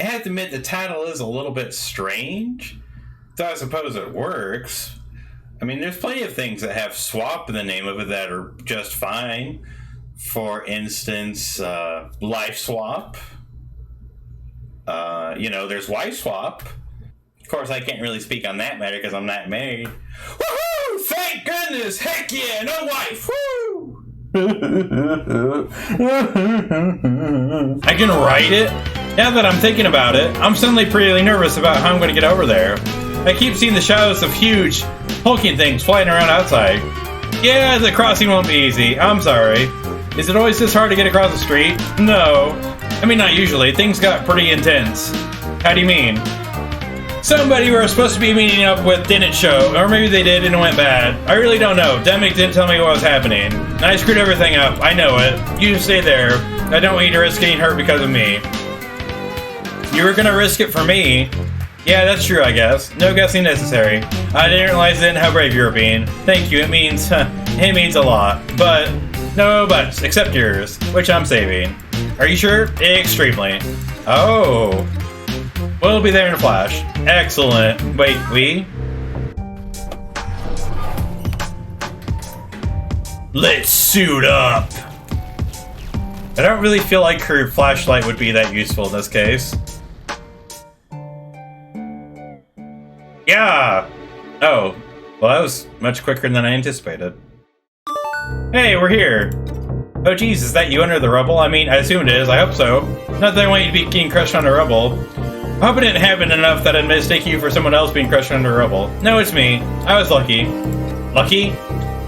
I have to admit the title is a little bit strange, though I suppose it works. I mean, there's plenty of things that have swap in the name of it that are just fine. For instance, life swap. There's wife swap. Of course, I can't really speak on that matter because I'm not married. Woohoo! Thank goodness! Heck yeah! No wife! Woo! I can write it. Now that I'm thinking about it, I'm suddenly pretty nervous about how I'm going to get over there. I keep seeing the shadows of huge, hulking things flying around outside. Yeah, the crossing won't be easy. I'm sorry. Is it always this hard to get across the street? No. I mean, not usually. Things got pretty intense. How do you mean? Somebody we were supposed to be meeting up with didn't show, or maybe they did and it went bad. I really don't know. Demic didn't tell me what was happening. And I screwed everything up. I know it. You stay there. I don't want you to risk getting hurt because of me. You were gonna risk it for me? Yeah, that's true, I guess. No guessing necessary. I didn't realize then how brave you were being. Thank you, it means a lot. But, no buts, except yours, which I'm saving. Are you sure? Extremely. Oh. We'll be there in a flash. Excellent. Wait, we? Let's suit up! I don't really feel like her flashlight would be that useful in this case. Yeah! Oh, well, that was much quicker than I anticipated. Hey, we're here! Oh geez, is that you under the rubble? I mean, I assume it is, I hope so. Not that I want you to be getting crushed under rubble. I hope it didn't happen enough that I'd mistake you for someone else being crushed under rubble. No, it's me. I was lucky. Lucky?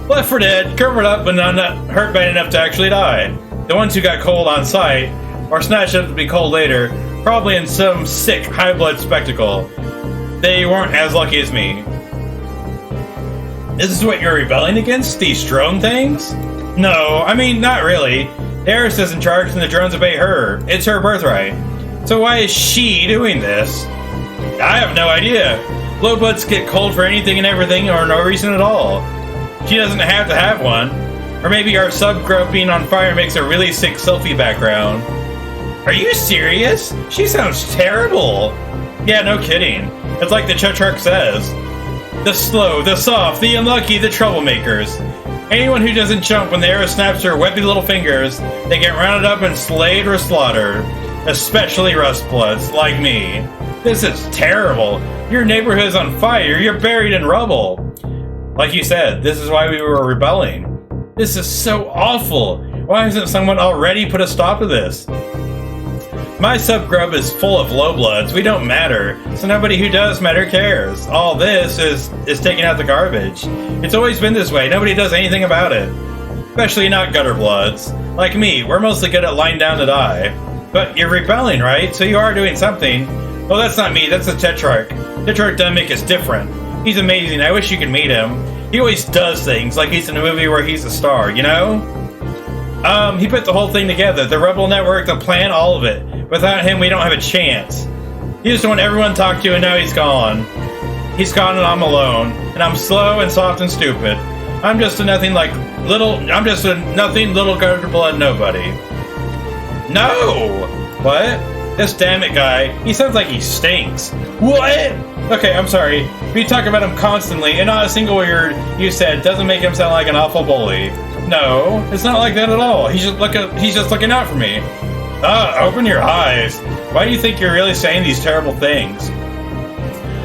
Left for dead, covered up, but not hurt bad enough to actually die. The ones who got cold on sight, or snatched up to be cold later, probably in some sick, high-blood spectacle. They weren't as lucky as me. Is this what you're rebelling against? These drone things? No, I mean, not really. Eris is in charge and the drones obey her. It's her birthright. So why is she doing this? I have no idea. Low bloods get cold for anything and everything or no reason at all. She doesn't have to have one. Or maybe our sub-grub being on fire makes a really sick selfie background. Are you serious? She sounds terrible. Yeah, no kidding. It's like the Chuchark says. The slow, the soft, the unlucky, the troublemakers. Anyone who doesn't jump when the arrow snaps her webby little fingers, they get rounded up and slayed or slaughtered. Especially rustbloods, like me. This is terrible. Your neighborhood's on fire, you're buried in rubble. Like you said, this is why we were rebelling. This is so awful. Why hasn't someone already put a stop to this? My sub-grub is full of low bloods. We don't matter, so nobody who does matter cares. All this is taking out the garbage. It's always been this way. Nobody does anything about it. Especially not gutter bloods. Like me, we're mostly good at lying down to die. But you're rebelling, right? So you are doing something. Well, that's not me. That's the Tetrarch. Tetrarch Demic is different. He's amazing. I wish you could meet him. He always does things like he's in a movie where he's a star, you know? He put the whole thing together. The Rebel Network, the plan, all of it. Without him, we don't have a chance. He just want everyone to talk to, and now he's gone. He's gone, and I'm alone. And I'm slow and soft and stupid. I'm just a nothing little gutter blood nobody. No! What? This damn it guy. He sounds like he stinks. What? Okay, I'm sorry. We talk about him constantly, and not a single word you said doesn't make him sound like an awful bully. No, it's not like that at all. He's just looking out for me. Open your eyes. Why do you think you're really saying these terrible things?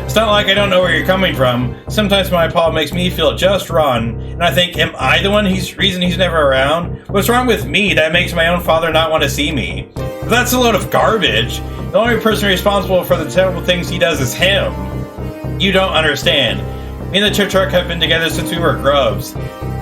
It's not like I don't know where you're coming from. Sometimes my paw makes me feel just rotten, and I think, am I the reason he's never around? What's wrong with me that makes my own father not want to see me? But that's a load of garbage. The only person responsible for the terrible things he does is him. You don't understand. Me and the Tetrarch have been together since we were grubs.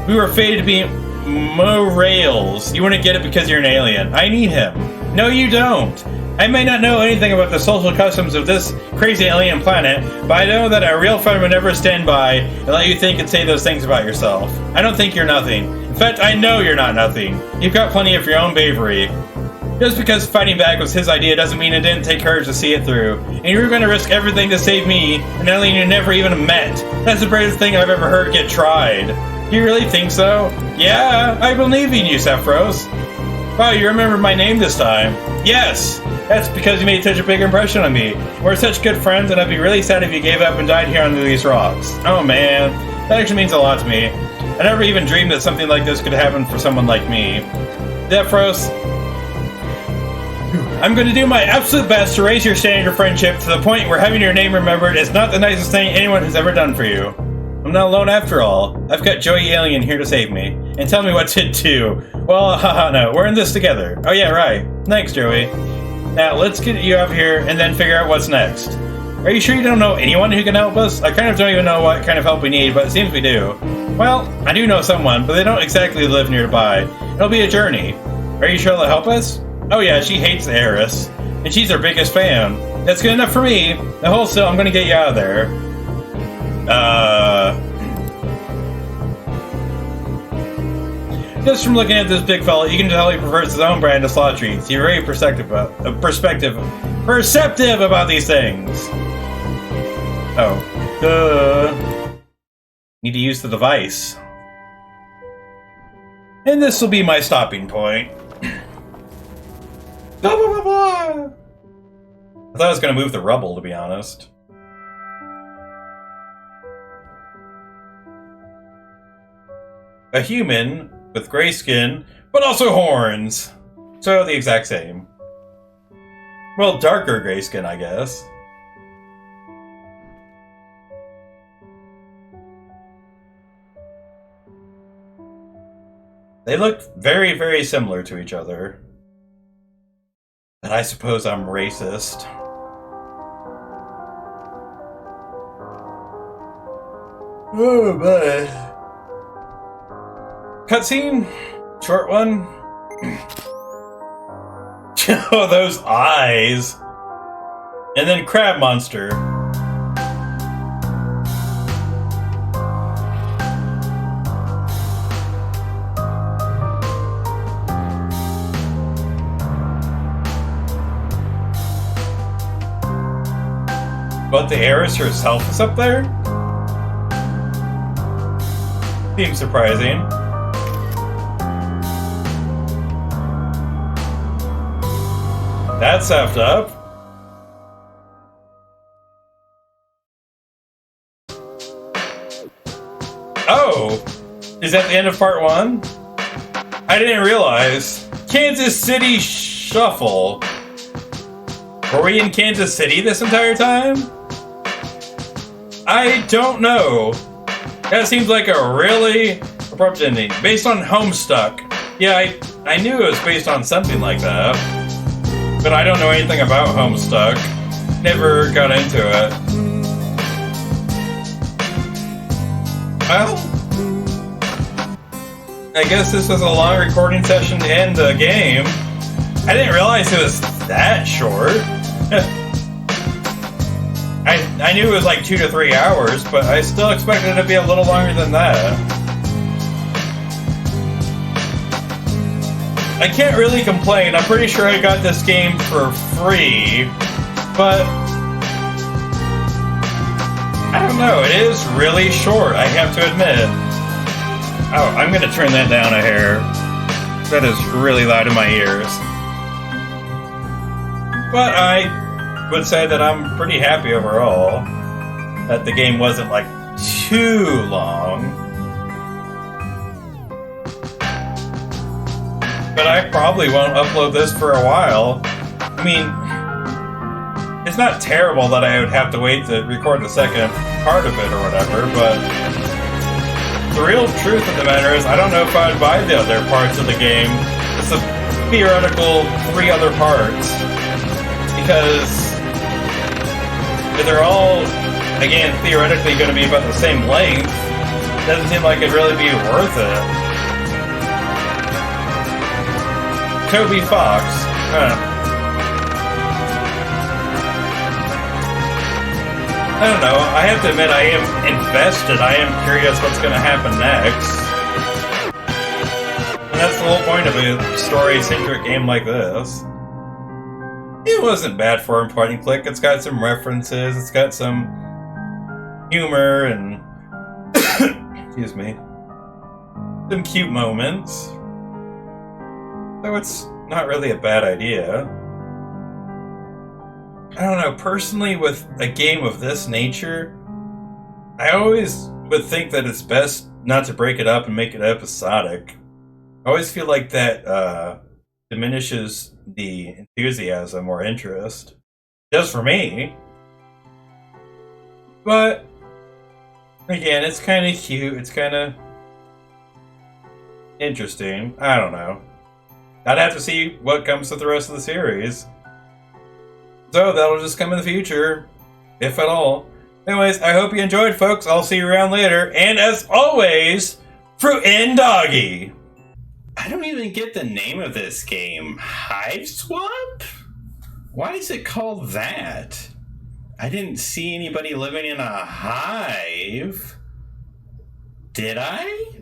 We were fated to be Morales. You wouldn't get it because you're an alien. I need him. No, you don't. I may not know anything about the social customs of this crazy alien planet, but I know that a real friend would never stand by and let you think and say those things about yourself. I don't think you're nothing. In fact, I know you're not nothing. You've got plenty of your own bravery. Just because fighting back was his idea doesn't mean it didn't take courage to see it through. And you were going to risk everything to save me, an alien you never even met. That's the bravest thing I've ever heard get tried. You really think so? Yeah, I believe in you, Sephiroth. Wow, you remember my name this time. Yes! That's because you made such a big impression on me. We're such good friends, and I'd be really sad if you gave up and died here under these rocks. Oh man, that actually means a lot to me. I never even dreamed that something like this could happen for someone like me. Zephyros, I'm going to do my absolute best to raise your standard of friendship to the point where having your name remembered is not the nicest thing anyone has ever done for you. I'm not alone after all. I've got Joey Alien here to save me. And tell me what to do. Well, haha, no. We're in this together. Oh yeah, right. Thanks, Joey. Now, let's get you up here and then figure out what's next. Are you sure you don't know anyone who can help us? I kind of don't even know what kind of help we need, but it seems we do. Well, I do know someone, but they don't exactly live nearby. It'll be a journey. Are you sure they'll help us? Oh yeah, she hates the heiress. And she's our biggest fan. That's good enough for me. Now hold still, I'm gonna get you out of there. Just from looking at this big fella, you can tell he prefers his own brand of slot treats. You're very perceptive about these things. Oh. Need to use the device. And this will be my stopping point. Blah, blah, blah, blah. I thought I was going to move the rubble, to be honest. A human with gray skin, but also horns. So the exact same. Well, darker gray skin, I guess. They look very, very similar to each other. But I suppose I'm racist. Oh, boy. Cutscene? Short one? Oh, those eyes! And then Crab Monster. But the heiress herself is up there? Seems surprising. That's effed up. Oh! Is that the end of part 1? I didn't realize. Kansas City Shuffle. Were we in Kansas City this entire time? I don't know. That seems like a really abrupt ending. Based on Homestuck. Yeah, I knew it was based on something like that. But I don't know anything about Homestuck. Never got into it. Well, I guess this was a long recording session to end the game. I didn't realize it was that short. I knew it was like 2 to 3 hours, but I still expected it to be a little longer than that. I can't really complain. I'm pretty sure I got this game for free, but I don't know. It is really short, I have to admit. Oh, I'm gonna turn that down a hair. That is really loud in my ears. But I would say that I'm pretty happy overall that the game wasn't like too long. But I probably won't upload this for a while. I mean, it's not terrible that I would have to wait to record the second part of it or whatever, but the real truth of the matter is I don't know if I'd buy the other parts of the game. It's a theoretical 3 other parts. Because they're all, again, theoretically going to be about the same length. Doesn't seem like it'd really be worth it. Toby Fox. I don't know. I have to admit I am invested. I am curious what's going to happen next. And that's the whole point of a story-centric game like this. It wasn't bad for a point and click. It's got some references. It's got some humor and excuse me, some cute moments. So it's not really a bad idea. I don't know, personally, with a game of this nature, I always would think that it's best not to break it up and make it episodic. I always feel like that diminishes the enthusiasm or interest. Just for me. But, again, it's kind of cute. It's kind of interesting. I don't know. I'd have to see what comes with the rest of the series. So that'll just come in the future, if at all. Anyways, I hope you enjoyed, folks. I'll see you around later. And as always, Fruit and Doggy. I don't even get the name of this game. Hiveswap? Why is it called that? I didn't see anybody living in a hive. Did I?